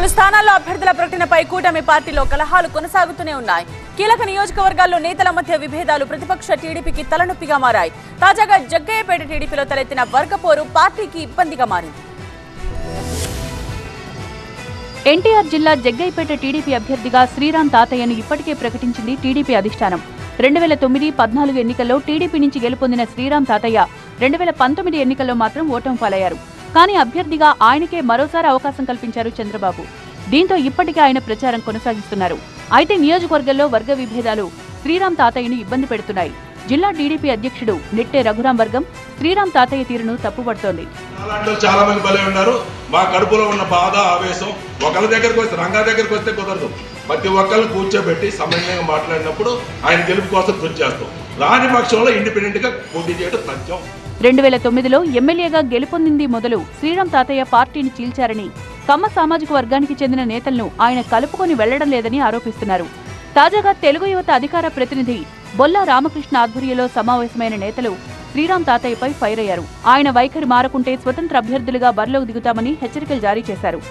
పలు స్థానాల్లో అభ్యర్థుల ప్రకటనపై కూటమి పార్టీలో కలహాలు కొనసాగుతూనే ఉన్నాయి. కీలక నియోజకవర్గాల్లో నేతల మధ్య విభేదాలు ప్రతిపక్ష టీడీపీకి తలనొప్పిగా మారాయి. తాజాగా జగ్గయ్యపేట టీడీపీలో తలెత్తిన వర్గపోరు పార్టీకి ఇబ్బందిగా మారింది. ఎన్టీఆర్ జిల్లా జగ్గయ్యపేట టీడీపీ అభ్యర్థిగా శ్రీరామ్ తాతయ్యను ఇప్పటికే ప్రకటించింది టీడీపీ అధిష్టానం. 2009-14 ఎన్నికల్లో టీడీపీ నుంచి గెలుపొందిన శ్రీరామ్ తాతయ్య 2019 ఎన్నికల్లో మాత్రం ఓటమి పాలయ్యారు. కానీ అభ్యర్థిగా ఆయనకే మరోసారి అవకాశం కల్పించారు చంద్రబాబు. దీంతో ఇప్పటికే ఆయన ప్రచారం కొనసాగిస్తున్నారు. అయితే నియోజకవర్గంలో వర్గ విభేదాలు శ్రీరామ్ తాతయ్యను ఇబ్బంది పెడుతున్నాయి. జిల్లా టీడీపీ అధ్యక్షుడు నిట్టే రఘురాం వర్గం శ్రీరామ్ తాతయ్య తీరును తప్పుపడుతోంది. చాలా మంది బలే ఉన్నారు. మా కడుపులో ఉన్న బాధ ఆవేశం ఒకరి దగ్గరకు వస్తే రంగా దగ్గరకు వస్తే కుదరదు. ప్రతి ఒక్కరిని కూర్చోబెట్టి సమన్వయంగా మాట్లాడినప్పుడు ఆయన గెలుపు కోసం కృషి చేస్తాం. రాని పక్షంలో ఇండిపెండెంట్ గా పోటీ చేయడం సత్యం. 2009లో ఎమ్మెల్యేగా గెలుపొందింది మొదలు శ్రీరామ్ తాతయ్య పార్టీని చీల్చారని, కమ్మ సామాజిక వర్గానికి చెందిన నేతలను ఆయన కలుపుకొని వెళ్లడం లేదని ఆరోపిస్తున్నారు. తాజాగా తెలుగు యువత అధికార ప్రతినిధి బొల్లా రామకృష్ణ ఆధ్వర్యంలో సమావేశమైన నేతలు శ్రీరామ్ తాతయ్యపై ఫైర్ అయ్యారు. ఆయన వైఖరి మారకుంటే స్వతంత్ర అభ్యర్థులుగా బరిలోకి దిగుతామని హెచ్చరికలు జారీ చేశారు.